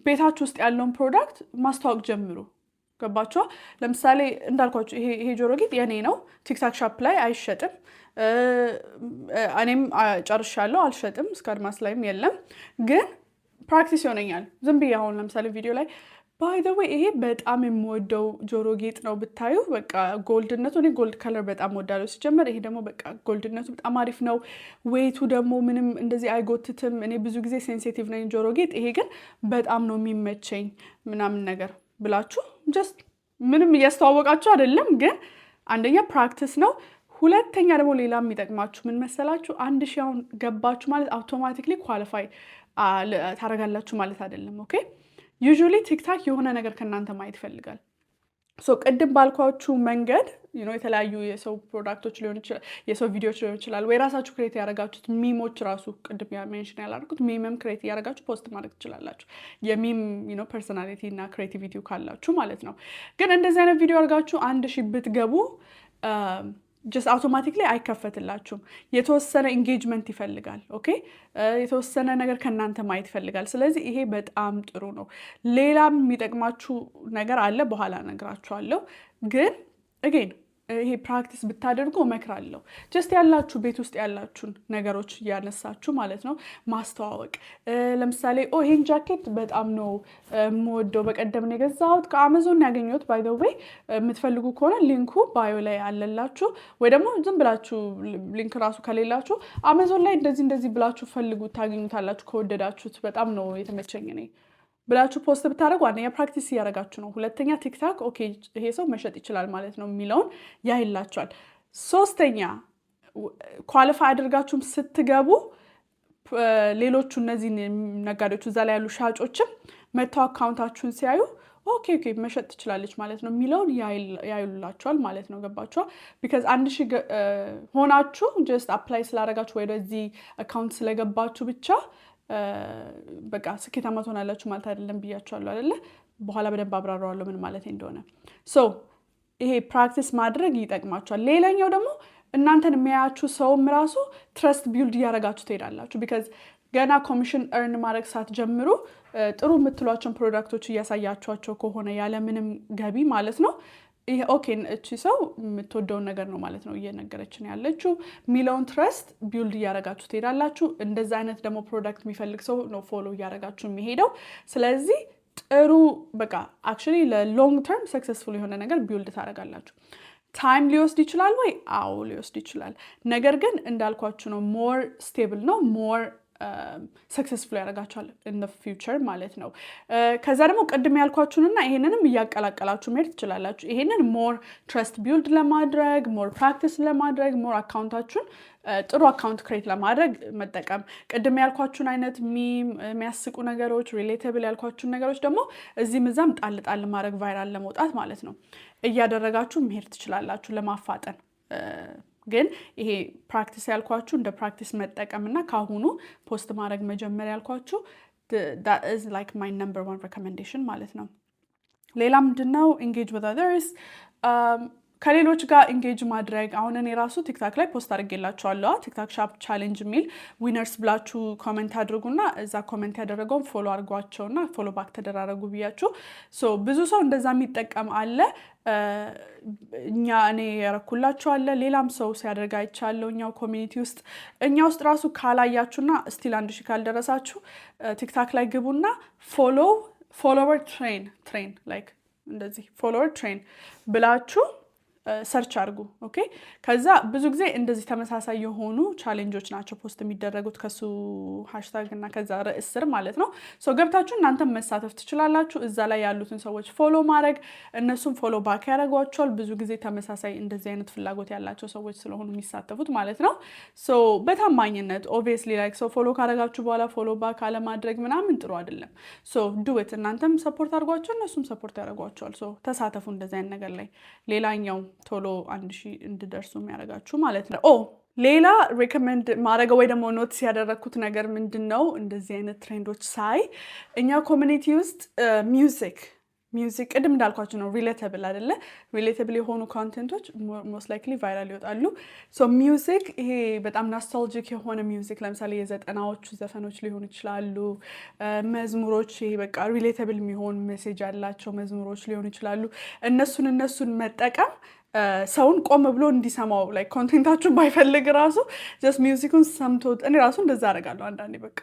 ቤታችሁ ውስጥ ያለውን ፕሮዳክት ማስተዋወቅ ጀምሩ ገባችሁ ለምሳሌ እንዳልኳችሁ ይሄ ጆሮ ጌጥ የኔ ነው ቲክታክ ሻፕ ላይ አይሸጥም እኔም ጨርሻለሁ አልሸጥም ስካድማስ ላይም የለም ግን ፕራክቲስ ይሆነኛል ዝም ብዬ አሁን ለምሳሌ ቪዲዮ ላይ by the way ይሄ በጣም የምወደው ጆሮ ጌጥ ነው ብታዩ በቃ ጎልድነቱ እኔ ጎልድ ከለር በጣም ወዳለሁ ሲጀመር ይሄ ደግሞ በቃ ጎልድነቱ በጣም አሪፍ ነው ዌይቱ ደግሞ ምንም እንደዚህ አይጎትትም እኔ ብዙ ጊዜ ሴንሲቲቭ ነኝ ጆሮ ጌጥ ይሄ ግን በጣም ነው የሚመቸኝ ምናምን ነገር ብላችሁ just ምንም እያስተዋወቃችሁ አይደለም ግን አንደኛ ፕራክቲስ ነው ሁለተኛ ደግሞ ሌላ የሚጠቅማችሁ ምን መሰላችሁ 1000 አሁን ገባችሁ ማለት አውቶማቲካሊ ኳሊፋይ ታረጋላችሁ ማለት አይደለም ኦኬ usually ቲክታክ የሆነ ነገር ከናንተ ማየት ይፈልጋል። ሶ ቅድም ባልኳችሁ መንገድ የተለያዩ የሰው ፕሮዳክቶች ሊሆን ይችላል፣ የሰው ቪዲዮዎች ሊሆን ይችላል፣ ወይ ራሳችሁ ክሬት ያደረጋችሁት ሚሞች ራሱ ቅድም ሜንሽን ያላደረኩት ሚምም ክሬት ያደረጋችሁ ፖስት ማድረግ ትችላላችሁ። የሚም ፐርሶናሊቲ እና ክሬቲቪቲ ካላችሁ ማለት ነው። ግን እንደዚህ አይነት ቪዲዮ አድርጋችሁ 1000 ብትገቡ ጀስት አውቶማቲክሊ አይከፈትላችሁም። የተወሰነ ኢንጌጅመንት ይፈልጋል። ኦኬ የተወሰነ ነገር ከእናንተ ማየት ይፈልጋል። ስለዚህ ይሄ በጣም ጥሩ ነው። ሌላም የሚጠቅማችሁ ነገር አለ፣ በኋላ እነግራችኋለሁ። ግን አጌን ይሄ ፕራክቲስ ብታደርጉ እመክራለሁ። ጀስት ያላችሁ ቤት ውስጥ ያላችሁን ነገሮች እያነሳችሁ ማለት ነው ማስተዋወቅ። ለምሳሌ ይሄን ጃኬት በጣም ነው የምወደው፣ በቀደም ነው የገዛሁት፣ ከአማዞን ያገኘሁት። ባይ ዘ ዌይ የምትፈልጉ ከሆነ ሊንኩ ባዮ ላይ አለላችሁ፣ ወይ ደግሞ ዝም ብላችሁ ሊንክ ራሱ ከሌላችሁ አማዞን ላይ እንደዚህ ብላችሁ ፈልጉ፣ ታገኙታላችሁ። ከወደዳችሁት በጣም ነው የተመቸኝ እኔ ብላችሁ ፖስት ብታደርጉ አንደኛ ፕራክቲስ እያደረጋችሁ ነው። ሁለተኛ ቲክታክ ኦኬ ይሄ ሰው መሸጥ ይችላል ማለት ነው የሚለውን ያይላችኋል። ሶስተኛ ኳሊፋይ አድርጋችሁም ስትገቡ ሌሎቹ እነዚህ ነጋዴዎች እዛ ላይ ያሉ ሻጮችም መተው አካውንታችሁን ሲያዩ ኦኬ መሸጥ ትችላለች ማለት ነው የሚለውን ያይሉላችኋል ማለት ነው። ገባችኋ? ቢካዝ 1000 ሆናችሁ ጀስት አፕላይ ስላደረጋችሁ ወደዚህ አካውንት ስለገባችሁ ብቻ በቃ ስኬታማ ትሆናላችሁ ማለት አይደለም ብያችኋለሁ አይደለ? በኋላ በደንብ አብራራዋለሁ ምን ማለት እንደሆነ። ሶ ይሄ ፕራክቲስ ማድረግ ይጠቅማችኋል። ሌላኛው ደግሞ እናንተን የሚያያችሁ ሰውም ራሱ ትረስት ቢልድ እያደረጋችሁ ትሄዳላችሁ። ቢካዝ ገና ኮሚሽን እርን ማድረግ ሳትጀምሩ ጥሩ የምትሏቸውን ፕሮዳክቶች እያሳያችኋቸው ከሆነ ያለምንም ገቢ ማለት ነው ይሄ ኦኬ እቺ ሰው የምትወደውን ነገር ነው ማለት ነው እየነገረችን ያለችው ሚሊዮን ትረስት ቢልድ እያደረጋችሁ ትሄዳላችሁ። እንደዛ አይነት ደግሞ ፕሮዳክት የሚፈልግ ሰው ነው ፎሎ እያደረጋችሁ የሚሄደው። ስለዚህ ጥሩ በቃ አክቹዋሊ ለሎንግ ተርም ሰክሰስፉል የሆነ ነገር ቢልድ ታደርጋላችሁ። ታይም ሊወስድ ይችላል ወይ? አዎ ሊወስድ ይችላል። ነገር ግን እንዳልኳችሁ ነው ሞር ስቴብል ነው ሞር ሰክሰስፉል ያደርጋችኋል ኢን ዘ ፊውቸር ማለት ነው። ከዛ ደግሞ ቅድም ያልኳችሁንና ይሄንንም እያቀላቀላችሁ መሄድ ትችላላችሁ። ይሄንን ሞር ትረስት ቢልድ ለማድረግ ሞር ፕራክቲስ ለማድረግ ሞር አካውንታችሁን ጥሩ አካውንት ክሬት ለማድረግ መጠቀም። ቅድም ያልኳችሁን አይነት ሚም የሚያስቁ ነገሮች ሪሌተብል ያልኳችሁን ነገሮች ደግሞ እዚህም እዛም ጣል ማድረግ ቫይራል ለመውጣት ማለት ነው እያደረጋችሁ መሄድ ትችላላችሁ ለማፋጠን። ግን ይሄ ፕራክቲስ ያልኳችሁ እንደ ፕራክቲስ መጠቀምና ካሁኑ ፖስት ማድረግ መጀመር ያልኳችሁ that is like my number 1 recommendation ማለት ነው። ሌላ ምንድነው? engage with others ከሌሎች ጋር ኢንጌጅ ማድረግ። አሁን እኔ ራሱ ቲክታክ ላይ ፖስት አድርጌላችኋለሁ። ቲክታክ ሻፕ ቻሌንጅ የሚል ዊነርስ ብላችሁ ኮሜንት አድርጉና እዛ ኮሜንት ያደረገውን ፎሎ አድርጓቸውና ፎሎ ባክ ተደራረጉ ብያችሁ። ሶ ብዙ ሰው እንደዛ የሚጠቀም አለ። እኔ ያረኩላችኋለሁ። ሌላም ሰው ሲያደርግ አይቻለሁ እኛው ኮሚኒቲ ውስጥ። እኛ ውስጥ ራሱ ካላያችሁና ስቲል 1000 ካልደረሳችሁ ቲክታክ ላይ ግቡና ፎሎወር ትሬን ላይክ እንደዚህ ፎሎወር ትሬን ብላችሁ ሰርች አድርጉ። ኦኬ ከዛ ብዙ ጊዜ እንደዚህ ተመሳሳይ የሆኑ ቻሌንጆች ናቸው ፖስት የሚደረጉት ከሱ ሃሽታግ እና ከዛ ርዕስ ስር ማለት ነው። ሶ ገብታችሁ እናንተም መሳተፍ ትችላላችሁ። እዛ ላይ ያሉትን ሰዎች ፎሎ ማድረግ፣ እነሱም ፎሎ ባክ ያደርጓቸዋል። ብዙ ጊዜ ተመሳሳይ እንደዚህ አይነት ፍላጎት ያላቸው ሰዎች ስለሆኑ የሚሳተፉት ማለት ነው። ሶ በታማኝነት ኦብቪየስሊ ላይክ ሶ ፎሎ ካደረጋችሁ በኋላ ፎሎ ባክ አለማድረግ ምናምን ጥሩ አይደለም። ሶ ዱት እናንተም ሰፖርት አድርጓቸው፣ እነሱም ሰፖርት ያደርጓቸዋል። ሶ ተሳተፉ እንደዚህ አይነት ነገር ላይ። ሌላኛው ቶሎ 1000 እንድደርሱ የሚያደርጋችሁ ማለት ነው። ሌላ ሪኮመንድ ማድረገው ወይ ደግሞ ኖትስ ያደረግኩት ነገር ምንድን ነው? እንደዚህ አይነት ትሬንዶች ሳይ እኛ ኮሚኒቲ ውስጥ ሚውዚክ ቅድም እንዳልኳችሁ ነው ሪሌተብል አይደለ? ሪሌተብል የሆኑ ኮንቴንቶች ሞስት ላይክሊ ቫይራል ይወጣሉ። ሶ ሚውዚክ ይሄ በጣም ኖስታልጂክ የሆነ ሚውዚክ ለምሳሌ የ90ዎቹ ዘፈኖች ሊሆኑ ይችላሉ። መዝሙሮች ይሄ በቃ ሪሌተብል የሚሆን ሜሴጅ ያላቸው መዝሙሮች ሊሆኑ ይችላሉ። እነሱን መጠቀም ሰውን ቆም ብሎ እንዲሰማው ላይ ኮንቴንታችሁን ባይፈልግ ራሱ ጀስት ሚውዚኩን ሰምቶት እኔ ራሱ እንደዛ አደርጋለሁ አንዳንዴ በቃ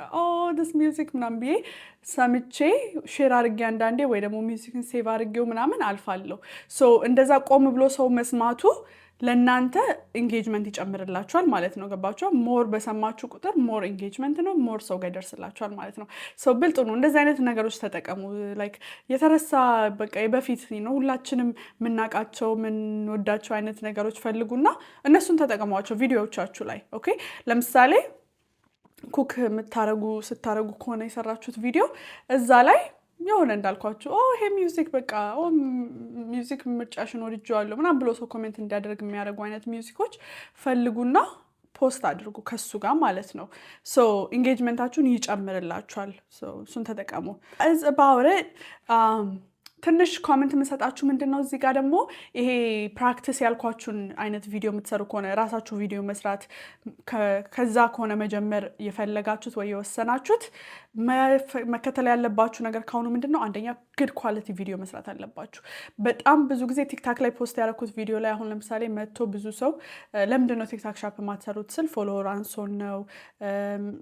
ዲስ ሚውዚክ ምናምን ብዬ ሰምቼ ሼር አድርጌ አንዳንዴ ወይ ደግሞ ሚውዚክን ሴቭ አድርጌው ምናምን አልፋለሁ። ሶ እንደዛ ቆም ብሎ ሰው መስማቱ ለእናንተ ኢንጌጅመንት ይጨምርላችኋል ማለት ነው። ገባችኋል? ሞር በሰማችሁ ቁጥር ሞር ኢንጌጅመንት ነው፣ ሞር ሰው ጋር ይደርስላችኋል ማለት ነው። ሰው ብልጥ ነው። እንደዚህ አይነት ነገሮች ተጠቀሙ። ላይክ የተረሳ በቃ በፊት ነው ሁላችንም የምናውቃቸው የምንወዳቸው አይነት ነገሮች ፈልጉና እነሱን ተጠቀሟቸው ቪዲዮዎቻችሁ ላይ። ኦኬ ለምሳሌ ኩክ ስታረጉ ከሆነ የሰራችሁት ቪዲዮ እዛ ላይ የሆነ እንዳልኳችሁ ይሄ ሚውዚክ በቃ ሚውዚክ ምርጫሽን ወድጄዋለሁ ምናምን ብሎ ሰው ኮሜንት እንዲያደርግ የሚያደርጉ አይነት ሚውዚኮች ፈልጉና ፖስት አድርጉ ከሱ ጋር ማለት ነው። ሶ ኢንጌጅመንታችሁን ይጨምርላችኋል። እሱን ተጠቀሙ። as about it ትንሽ ኮሜንት የምሰጣችሁ ምንድነው እዚህ ጋር ደግሞ ይሄ ፕራክቲስ ያልኳችሁን አይነት ቪዲዮ የምትሰሩ ከሆነ ራሳችሁ ቪዲዮ መስራት ከዛ ከሆነ መጀመር የፈለጋችሁት ወይ የወሰናችሁት መከተል ያለባችሁ ነገር ካሁኑ ምንድነው አንደኛ good quality ቪዲዮ መስራት አለባችሁ። በጣም ብዙ ጊዜ ቲክታክ ላይ ፖስት ያደረኩት ቪዲዮ ላይ አሁን ለምሳሌ መጥቶ ብዙ ሰው ለምንድነው ቲክታክ ሻፕ ማትሰሩት ስል ፎሎወር አንሶን ነው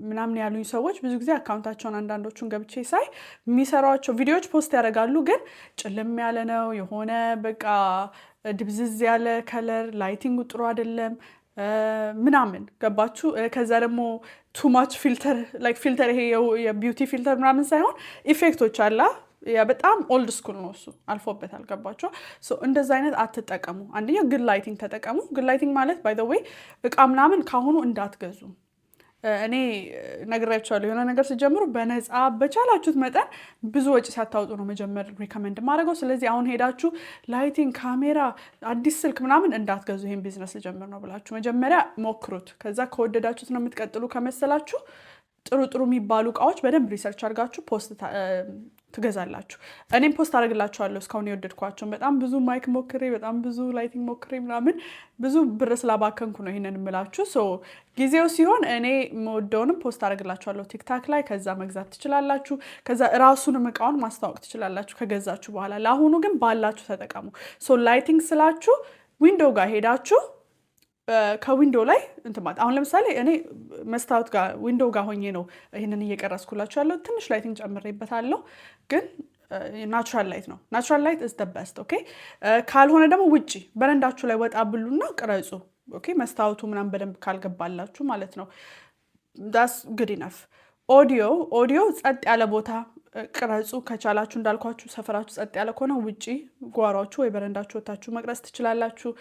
ምናምን ያሉኝ ሰዎች ብዙ ጊዜ አካውንታቸውን አንዳንዶቹን ገብቼ ሳይ የሚሰሯቸው ቪዲዮዎች ፖስት ያደርጋሉ ግን ጭልም ያለ ነው የሆነ በቃ ድብዝዝ ያለ ከለር ላይቲንጉ ጥሩ አይደለም ምናምን ገባችሁ። ከዛ ደግሞ ቱ ማች ፊልተር ላይክ ፊልተር ይሄ የቢዩቲ ፊልተር ምናምን ሳይሆን ኢፌክቶች አላ ያ በጣም ኦልድ ስኩል ነው እሱ አልፎበታል። ገባችሁ። ሶ እንደዛ አይነት አትጠቀሙ። አንደኛ good lighting ተጠቀሙ። good lighting ማለት by the way እቃ ምናምን ካሁኑ እንዳትገዙ። እኔ ነግራችኋለሁ የሆነ ነገር ሲጀምሩ በነፃ በቻላችሁት መጠን ብዙ ወጪ ሳታወጡ ነው መጀመር ሪከመንድ ማድረገው። ስለዚህ አሁን ሄዳችሁ ላይቲንግ ካሜራ አዲስ ስልክ ምናምን እንዳትገዙ ይሄን ቢዝነስ ልጀምር ነው ብላችሁ መጀመሪያ ሞክሩት። ከዛ ከወደዳችሁት ነው የምትቀጥሉ ከመሰላችሁ ጥሩ ጥሩ የሚባሉ እቃዎች በደንብ ሪሰርች አድርጋችሁ ፖስት ትገዛላችሁ። እኔም ፖስት አደርግላችኋለሁ እስካሁን የወደድኳቸውን በጣም ብዙ ማይክ ሞክሬ በጣም ብዙ ላይቲንግ ሞክሬ ምናምን ብዙ ብር ስላባከንኩ ነው ይሄንን የምላችሁ። ሶ ጊዜው ሲሆን እኔ የምወደውንም ፖስት አደርግላችኋለሁ ቲክታክ ላይ። ከዛ መግዛት ትችላላችሁ። ከዛ ራሱንም እቃውን ማስተዋወቅ ትችላላችሁ ከገዛችሁ በኋላ። ለአሁኑ ግን ባላችሁ ተጠቀሙ። ሶ ላይቲንግ ስላችሁ ዊንዶው ጋር ሄዳችሁ ከዊንዶው ላይ እንትማት አሁን ለምሳሌ እኔ መስታወት ጋር ዊንዶው ጋር ሆኜ ነው ይሄንን እየቀረስኩላችሁ ያለው። ትንሽ ላይቲንግ ጨምሬበታለሁ ግን ናቹራል ላይት ነው። ናቹራል ላይት is the best ኦኬ። ካልሆነ ደግሞ ውጪ በረንዳችሁ ላይ ወጣ ብሉና ቅረጹ ኦኬ። መስታወቱ ምናምን በደንብ ካልገባላችሁ ማለት ነው። that's good enough። ኦዲዮ ጸጥ ያለ ቦታ ቅረጹ ከቻላችሁ። እንዳልኳችሁ ሰፈራችሁ ጸጥ ያለ ከሆነ ውጪ ጓሯችሁ ወይ በረንዳችሁ ወጣችሁ መቅረጽ ትችላላችሁ።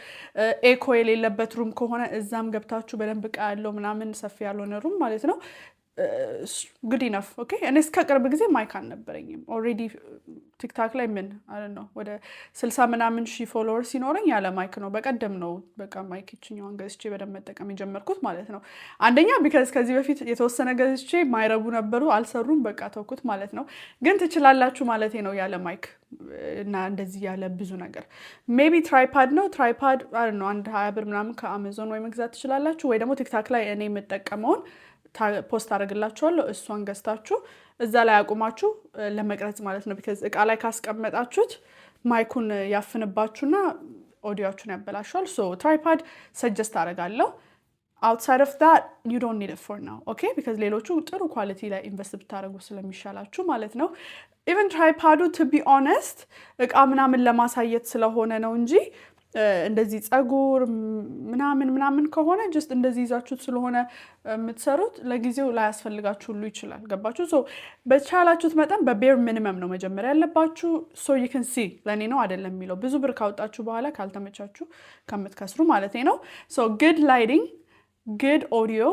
ኤኮ የሌለበት ሩም ከሆነ እዛም ገብታችሁ በደንብ እቃ ያለው ምናምን ሰፊ ያልሆነ ሩም ማለት ነው። good enough ኦኬ። እኔ እስከ ቅርብ ጊዜ ማይክ አልነበረኝም። ኦልሬዲ ቲክታክ ላይ ምን አይደል ነው ወደ 60 ምናምን ሺህ ፎሎወር ሲኖረኝ ያለ ማይክ ነው። በቀደም ነው በቃ ማይክ እችኛውን ገዝቼ በደንብ መጠቀም የጀመርኩት ማለት ነው። አንደኛ ቢካዝ ከዚህ በፊት የተወሰነ ገዝቼ ማይረቡ ነበሩ አልሰሩም በቃ ተውኩት ማለት ነው። ግን ትችላላችሁ ማለት ነው ያለ ማይክ እና እንደዚህ ያለ ብዙ ነገር። ሜቢ ትራይፓድ ነው ትራይፓድ አይደል ነው 120 ብር ምናምን ከአማዞን ወይ መግዛት ትችላላችሁ። ወይ ደግሞ ቲክታክ ላይ እኔ የምጠቀመውን ፖስት አደርግላችኋለሁ እሷን ገዝታችሁ እዛ ላይ አቁማችሁ ለመቅረጽ ማለት ነው። ቢካዝ እቃ ላይ ካስቀመጣችሁት ማይኩን ያፍንባችሁና ኦዲዮአችሁን ያበላሻል። ሶ ትራይፓድ ሰጀስት አደርጋለሁ። outside of that you don't need it for now okay because ሌሎቹ ጥሩ ኳሊቲ ላይ ኢንቨስት ብታደርጉ ስለሚሻላችሁ ማለት ነው። even ትራይፓዱ to be honest እቃ ምናምን ለማሳየት ስለሆነ ነው እንጂ እንደዚህ ጸጉር ምናምን ከሆነ just እንደዚህ ይዛችሁት ስለሆነ የምትሰሩት ለጊዜው ላይ ያስፈልጋችሁ ሁሉ ይችላል። ገባችሁ? ሶ በቻላችሁት መጠን በቤር ሚኒመም ነው መጀመሪያ ያለባችሁ። so you can see ለኔ ነው አይደለም የሚለው ብዙ ብር ካወጣችሁ በኋላ ካልተመቻችሁ ከምትከስሩ ማለት ነው። so good lighting good audio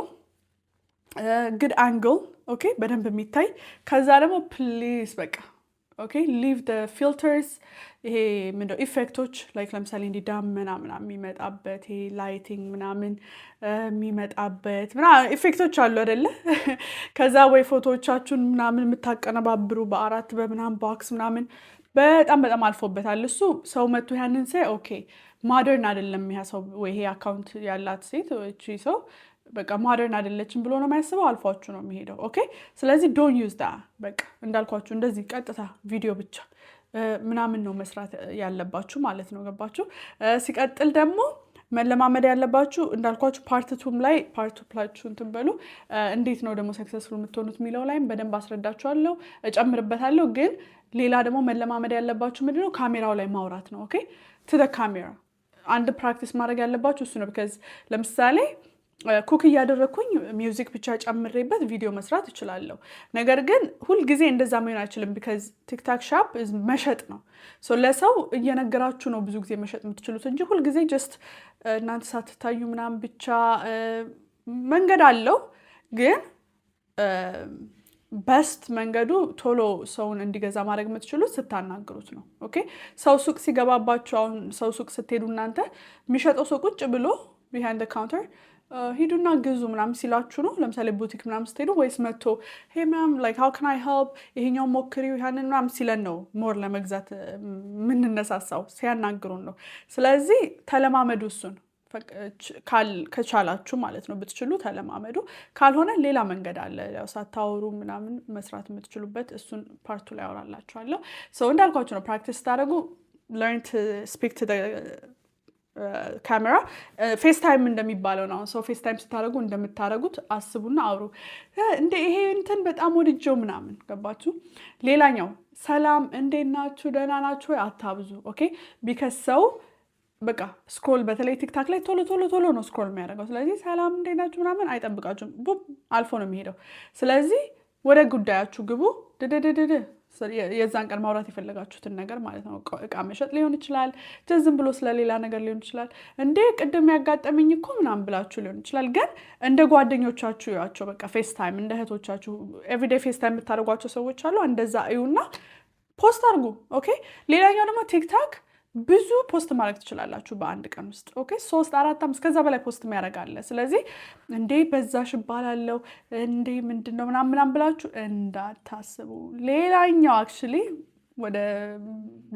good angle okay በደንብ የሚታይ ከዛ ደግሞ please በቃ okay leave the filters ይሄ ምንድነው ኢፌክቶች like ለምሳሌ እንዲ ዳመና ምናምን የሚመጣበት ይሄ ላይቲንግ ምናምን የሚመጣበት ምናምን ኢፌክቶች አሉ አይደለ? ከዛ ወይ ፎቶዎቻችሁን ምናምን የምታቀነባብሩ በአራት በምናምን ቦክስ ምናምን በጣም አልፎበታል። እሱ ሰው መጥቶ ያንን ሳይ ኦኬ ማደርን አይደለም ይሄ ሰው ወይ ይሄ አካውንት ያላት ሴት እቺ ሰው በቃ ማደርን አይደለችም ብሎ ነው የሚያስበው። አልፏችሁ ነው የሚሄደው ኦኬ። ስለዚህ ዶንት ዩዝ ዳ በቃ እንዳልኳችሁ እንደዚህ ቀጥታ ቪዲዮ ብቻ ምናምን ነው መስራት ያለባችሁ ማለት ነው። ገባችሁ? ሲቀጥል ደግሞ መለማመድ ያለባችሁ እንዳልኳችሁ ፓርት 2 ላይ ፓርት 2 ፕላችሁ እንትን በሉ እንዴት ነው ደግሞ ሰክሰስፉል የምትሆኑት የሚለው ላይም በደንብ አስረዳችኋለሁ እጨምርበታለሁ። ግን ሌላ ደግሞ መለማመድ ያለባችሁ ምንድነው ካሜራው ላይ ማውራት ነው ኦኬ። to the camera አንድ ፕራክቲስ ማድረግ ያለባችሁ እሱ ነው። because ለምሳሌ ኩክ እያደረኩኝ ሚውዚክ ብቻ ጨምሬበት ቪዲዮ መስራት እችላለሁ። ነገር ግን ሁል ጊዜ እንደዛ መሆን አይችልም because ቲክታክ ሻፕ መሸጥ ነው። ሶ ለሰው እየነገራችሁ ነው ብዙ ጊዜ መሸጥ የምትችሉት እንጂ ሁል ጊዜ just እናንተ ሳትታዩ ምናምን ብቻ መንገድ አለው። ግን በስት መንገዱ ቶሎ ሰውን እንዲገዛ ማድረግ የምትችሉት ስታናግሩት ነው። ኦኬ ሰው ሱቅ ሲገባባችሁ፣ አሁን ሰው ሱቅ ስትሄዱ እናንተ የሚሸጠው ሰው ቁጭ ብሎ ቢሃይንድ ካውንተር ሂዱና ግዙ ምናምን ሲላችሁ ነው። ለምሳሌ ቡቲክ ምናምን ስትሄዱ ወይስ መጥቶ ሄይ ማም ላይክ ሃው ካን አይ ሄልፕ ይሄኛው ሞክሪው ያንን ምናምን ሲለን ነው ሞር ለመግዛት የምንነሳሳው፣ ሲያናግሩን ነው። ስለዚህ ተለማመዱ እሱን ከቻላችሁ ማለት ነው። ብትችሉ ተለማመዱ። ካልሆነ ሌላ መንገድ አለ፣ ያው ሳታወሩ ምናምን መስራት የምትችሉበት። እሱን ፓርቱ ላይ አወራላችኋለሁ። ሰው እንዳልኳችሁ ነው። ፕራክቲስ ስታደርጉ learn to speak to the ካሜራ ፌስ ታይም እንደሚባለው ነው። ሰው ፌስ ታይም ስታደርጉ እንደምታደርጉት አስቡና አውሩ። እንደ ይሄ እንትን በጣም ወድጀው ምናምን ገባችሁ። ሌላኛው ሰላም እንዴት ናችሁ ደህና ናችሁ አታብዙ። ኦኬ ቢካዝ ሰው በቃ ስክሮል በተለይ ቲክታክ ላይ ቶሎ ቶሎ ቶሎ ነው ስክሮል የሚያደርገው። ስለዚህ ሰላም እንዴት ናችሁ ምናምን አይጠብቃችሁም፣ ቡም አልፎ ነው የሚሄደው። ስለዚህ ወደ ጉዳያችሁ ግቡ። ድድድድድ የዛን ቀን ማውራት የፈለጋችሁትን ነገር ማለት ነው። እቃ መሸጥ ሊሆን ይችላል፣ ዝም ብሎ ስለሌላ ነገር ሊሆን ይችላል። እንዴ ቅድም ያጋጠመኝ እኮ ምናምን ብላችሁ ሊሆን ይችላል። ግን እንደ ጓደኞቻችሁ ያቸው በቃ ፌስ ታይም እንደ እህቶቻችሁ ኤቭሪዴይ ፌስ ታይም የምታደርጓቸው ሰዎች አሉ። እንደዛ እዩና ፖስት አድርጉ። ኦኬ ሌላኛው ደግሞ ቲክታክ ብዙ ፖስት ማድረግ ትችላላችሁ በአንድ ቀን ውስጥ። ኦኬ 3 4 5 ከዛ በላይ ፖስት የሚያደርጋለ። ስለዚህ እንዴ በዛሽ እባላለሁ እንዴ ምንድነው ምናምን ብላችሁ እንዳታስቡ። ሌላኛው አክቹሊ ወደ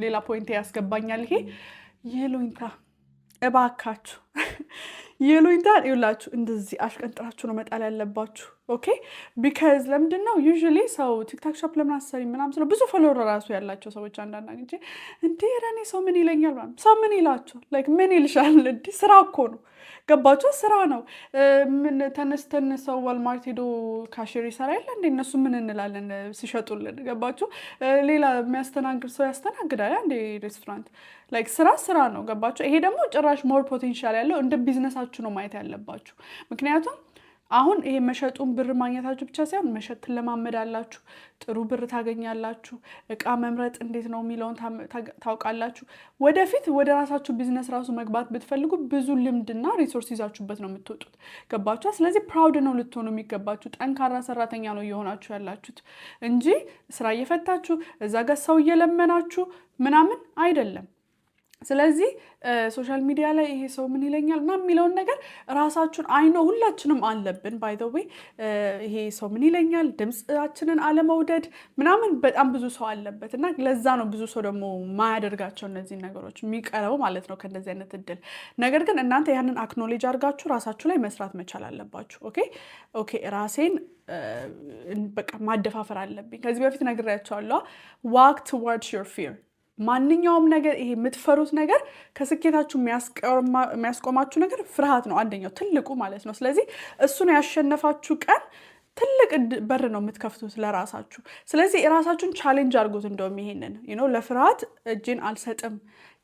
ሌላ ፖይንት ያስገባኛል። ይሄ ይሉኝታ እባካችሁ ይሉኝታ ይውላችሁ እንደዚህ አሽቀንጥራችሁ ነው መጣል ያለባችሁ። ኦኬ ቢካዝ ለምንድነው ዩዥሊ ሰው ቲክታክ ሾፕ ለምን አሰሪ ምናምን ስለ ብዙ ፎሎወር ራሱ ያላቸው ሰዎች አንዳንድ እንጂ እንዴ ረኔ ሰው ምን ይለኛል ምናምን ሰው ምን ይላችሁ ላይክ ምን ይልሻል እንዴ ስራ እኮ ነው ገባችሁ ስራ ነው። ምን ተነስተን ሰው ዋልማርት ሄዶ ካሽሪ ሰራ የለ እንዴ እነሱ ምን እንላለን ሲሸጡልን ገባችሁ። ሌላ የሚያስተናግድ ሰው ያስተናግዳል እንዴ ሬስቶራንት ላይክ ስራ ነው ገባችሁ። ይሄ ደግሞ ጭራሽ ሞር ፖቴንሻል ያለው እንደ ቢዝነሳችሁ ነው ማየት ያለባችሁ። ምክንያቱም አሁን ይሄ መሸጡን ብር ማግኘታችሁ ብቻ ሳይሆን መሸጥ ትለማመዳላችሁ፣ ጥሩ ብር ታገኛላችሁ፣ እቃ መምረጥ እንዴት ነው የሚለውን ታውቃላችሁ። ወደፊት ወደ ራሳችሁ ቢዝነስ ራሱ መግባት ብትፈልጉ ብዙ ልምድና ሪሶርስ ይዛችሁበት ነው የምትወጡት ገባችሁ። ስለዚህ ፕራውድ ነው ልትሆኑ የሚገባችሁ። ጠንካራ ሰራተኛ ነው እየሆናችሁ ያላችሁት እንጂ ስራ እየፈታችሁ እዛ ጋር ሰው እየለመናችሁ ምናምን አይደለም። ስለዚህ ሶሻል ሚዲያ ላይ ይሄ ሰው ምን ይለኛል እና የሚለውን ነገር ራሳችሁን አይኖ ሁላችንም አለብን። ባይ ዘ ዌይ ይሄ ሰው ምን ይለኛል ድምፃችንን አለመውደድ ምናምን በጣም ብዙ ሰው አለበት እና ለዛ ነው ብዙ ሰው ደግሞ ማያደርጋቸው እነዚህ ነገሮች የሚቀረው ማለት ነው ከእንደዚህ አይነት እድል። ነገር ግን እናንተ ያንን አክኖሌጅ አድርጋችሁ ራሳችሁ ላይ መስራት መቻል አለባችሁ። ኦኬ ራሴን በቃ ማደፋፈር አለብኝ። ከዚህ በፊት ነግሬያቸዋለሁ። ዋክ ቱዋርድስ ዮር ፊር። ማንኛውም ነገር ይሄ የምትፈሩት ነገር ከስኬታችሁ የሚያስቆማችሁ ነገር ፍርሃት ነው፣ አንደኛው ትልቁ ማለት ነው። ስለዚህ እሱን ያሸነፋችሁ ቀን ትልቅ በር ነው የምትከፍቱት ለራሳችሁ። ስለዚህ የራሳችሁን ቻሌንጅ አድርጉት። እንደውም ይሄንን ለፍርሃት እጄን አልሰጥም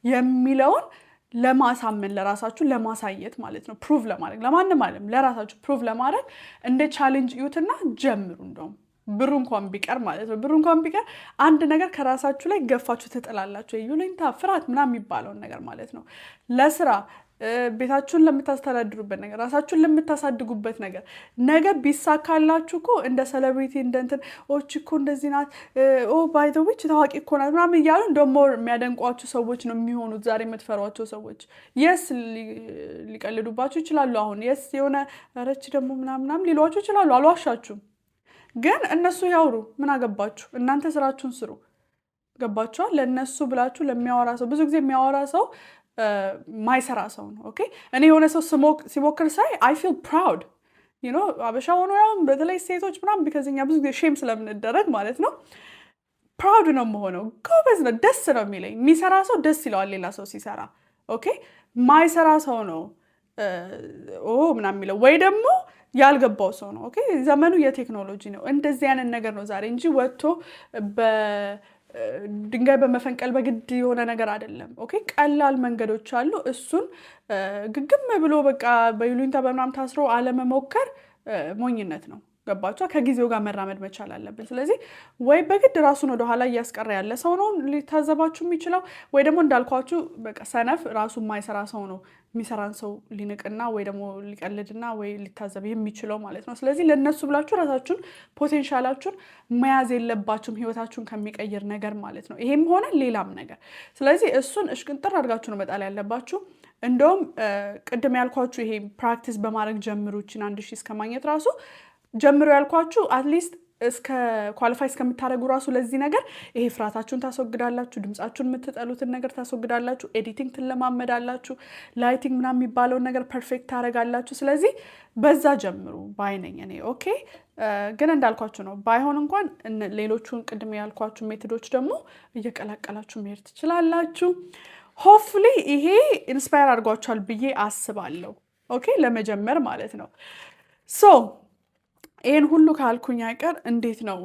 የሚለውን ለማሳመን ለራሳችሁ ለማሳየት ማለት ነው። ፕሩቭ ለማድረግ ለማንም አለም ለራሳችሁ ፕሩቭ ለማድረግ እንደ ቻሌንጅ እዩትና ጀምሩ። እንደውም ብሩ እንኳን ቢቀር ማለት ነው። ብሩ እንኳን ቢቀር አንድ ነገር ከራሳችሁ ላይ ገፋችሁ ትጥላላችሁ። ይሉኝታ ፍርሃት ምናምን የሚባለውን ነገር ማለት ነው። ለስራ ቤታችሁን ለምታስተዳድሩበት ነገር ራሳችሁን ለምታሳድጉበት ነገር ነገ ቢሳካላችሁ እኮ እንደ ሴሌብሪቲ እንደንትን እኮ እንደዚህ ናት ባይ ዘ ዊች ታዋቂ እኮ ናት ምናምን እያሉ ደግሞ የሚያደንቋችሁ ሰዎች ነው የሚሆኑት ዛሬ የምትፈሯቸው ሰዎች። የስ ሊቀልዱባችሁ ይችላሉ። አሁን የስ የሆነ ረች ደግሞ ምናምናም ሊሏችሁ ይችላሉ። አልዋሻችሁም። ግን እነሱ ያውሩ፣ ምን አገባችሁ? እናንተ ስራችሁን ስሩ። ገባችኋል? ለእነሱ ብላችሁ ለሚያወራ ሰው ብዙ ጊዜ የሚያወራ ሰው ማይሰራ ሰው ነው። ኦኬ እኔ የሆነ ሰው ሲሞክር ሳይ አይ ፊል ፕራውድ አበሻ ሆኖ ያው በተለይ ሴቶች ምናምን ቢከዝኛ ብዙ ጊዜ ሼም ስለምንደረግ ማለት ነው ፕራውድ ነው የምሆነው። ጎበዝ ነው፣ ደስ ነው የሚለኝ። የሚሰራ ሰው ደስ ይለዋል ሌላ ሰው ሲሰራ። ኦኬ ማይሰራ ሰው ነው ምናምን የሚለው ወይ ደግሞ ያልገባው ሰው ነው። ኦኬ ዘመኑ የቴክኖሎጂ ነው። እንደዚህ አይነት ነገር ነው ዛሬ እንጂ ወጥቶ ድንጋይ በመፈንቀል በግድ የሆነ ነገር አይደለም። ኦኬ ቀላል መንገዶች አሉ። እሱን ግግም ብሎ በቃ በይሉኝታ በምናምን ታስሮ አለመሞከር ሞኝነት ነው። ገባችሁ? ከጊዜው ጋር መራመድ መቻል አለብን። ስለዚህ ወይ በግድ ራሱን ወደ ኋላ እያስቀረ ያለ ሰው ነው ሊታዘባችሁ የሚችለው፣ ወይ ደግሞ እንዳልኳችሁ በቃ ሰነፍ ራሱ የማይሰራ ሰው ነው የሚሰራን ሰው ሊንቅና ወይ ደግሞ ሊቀልድና ወይ ሊታዘብ የሚችለው ማለት ነው። ስለዚህ ለእነሱ ብላችሁ ራሳችሁን ፖቴንሻላችሁን መያዝ የለባችሁም ህይወታችሁን ከሚቀይር ነገር ማለት ነው። ይሄም ሆነ ሌላም ነገር። ስለዚህ እሱን እሽቅንጥር አድርጋችሁ ነው መጣል ያለባችሁ። እንደውም ቅድም ያልኳችሁ ይሄ ፕራክቲስ በማድረግ ጀምሩ፣ ይችን 1000 እስከማግኘት ራሱ ጀምሩ ያልኳችሁ አትሊስት እስከ ኳሊፋይ እስከምታደርጉ ራሱ ለዚህ ነገር ይሄ ፍርሃታችሁን ታስወግዳላችሁ፣ ድምጻችሁን የምትጠሉትን ነገር ታስወግዳላችሁ፣ ኤዲቲንግ ትለማመዳላችሁ፣ ላይቲንግ ምናምን የሚባለውን ነገር ፐርፌክት ታደርጋላችሁ። ስለዚህ በዛ ጀምሩ ባይነኝ እኔ። ኦኬ ግን እንዳልኳችሁ ነው። ባይሆን እንኳን ሌሎቹን ቅድም ያልኳችሁ ሜቶዶች ደግሞ እየቀላቀላችሁ መሄድ ትችላላችሁ። ሆፕፉሊ ይሄ ኢንስፓየር አድርጓችኋል ብዬ አስባለሁ። ኦኬ ለመጀመር ማለት ነው። ሶ ይህን ሁሉ ካልኩኝ አይቀር እንዴት ነው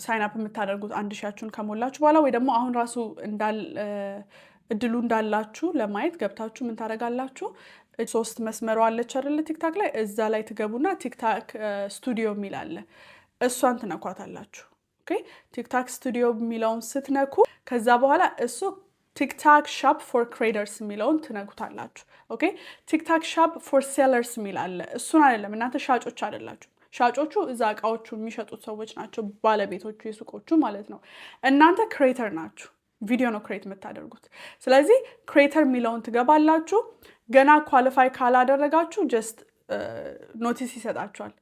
ሳይን አፕ የምታደርጉት 1000ን ከሞላችሁ በኋላ ወይ ደግሞ አሁን ራሱ እድሉ እንዳላችሁ ለማየት ገብታችሁ ምን ታደርጋላችሁ? 3 መስመሯ አለች አይደለ ቲክታክ ላይ፣ እዛ ላይ ትገቡና ቲክታክ ስቱዲዮ የሚል አለ፣ እሷን ትነኳታላችሁ። ኦኬ ቲክታክ ስቱዲዮ የሚለውን ስትነኩ ከዛ በኋላ እሱ ቲክታክ ሻፕ ፎር ክሬተርስ የሚለውን ትነኩታላችሁ። ኦኬ ቲክታክ ሻፕ ፎር ሴለርስ የሚል አለ። እሱን አይደለም፣ እናንተ ሻጮች አይደላችሁ። ሻጮቹ እዛ እቃዎቹ የሚሸጡት ሰዎች ናቸው፣ ባለቤቶቹ የሱቆቹ ማለት ነው። እናንተ ክሬተር ናችሁ፣ ቪዲዮ ነው ክሬት የምታደርጉት። ስለዚህ ክሬተር የሚለውን ትገባላችሁ። ገና ኳሊፋይ ካላደረጋችሁ ጀስት ኖቲስ ይሰጣችኋል።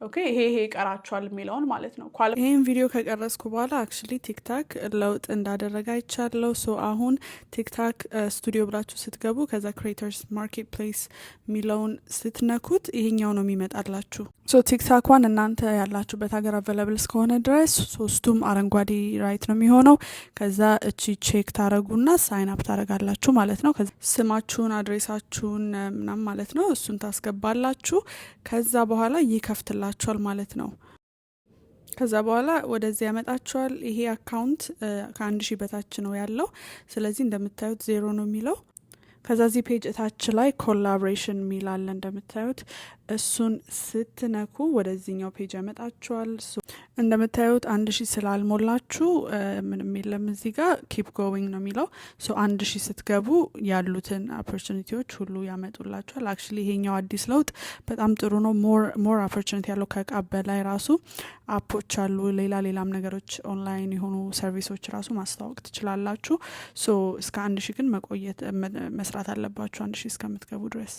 ኦኬ ይሄ ይቀራችኋል የሚለውን ማለት ነው። ይህን ቪዲዮ ከቀረጽኩ በኋላ አክቹሊ ቲክታክ ለውጥ እንዳደረገ አይቻለሁ። ሶ አሁን ቲክታክ ስቱዲዮ ብላችሁ ስትገቡ ከዛ ክሬተርስ ማርኬት ፕሌስ የሚለውን ስትነኩት ይሄኛው ነው የሚመጣላችሁ። ሶ ቲክታኳን እናንተ ያላችሁበት ሀገር አቬለብል እስከሆነ ድረስ 3ቱም አረንጓዴ ራይት ነው የሚሆነው። ከዛ እቺ ቼክ ታረጉና ሳይን አፕ ታረጋላችሁ ማለት ነው። ስማችሁን አድሬሳችሁን ምናምን ማለት ነው እሱን ታስገባላችሁ። ከዛ በኋላ ይከፍትላችኋል ማለት ነው። ከዛ በኋላ ወደዚህ ያመጣችኋል። ይሄ አካውንት ከ1000 በታች ነው ያለው። ስለዚህ እንደምታዩት 0 ነው የሚለው። ከዛ ዚህ ፔጅ እታች ላይ ኮላቦሬሽን የሚል አለ እንደምታዩት። እሱን ስትነኩ ወደዚህኛው ፔጅ ያመጣችኋል። እንደምታዩት 1000 ስላልሞላችሁ ምንም የለም እዚህ ጋር ኪፕ ጎዊንግ ነው የሚለው። 1000 ስትገቡ ያሉትን ኦፖርቹኒቲዎች ሁሉ ያመጡላችኋል። አክቹሊ ይሄኛው አዲስ ለውጥ በጣም ጥሩ ነው። ሞር ኦፖርቹኒቲ ያለው ከእቃ በላይ ራሱ አፖች አሉ። ሌላም ነገሮች ኦንላይን የሆኑ ሰርቪሶች ራሱ ማስተዋወቅ ትችላላችሁ። እስከ 1000 ግን መቆየት መስራት አለባችሁ 1000 እስከምትገቡ ድረስ።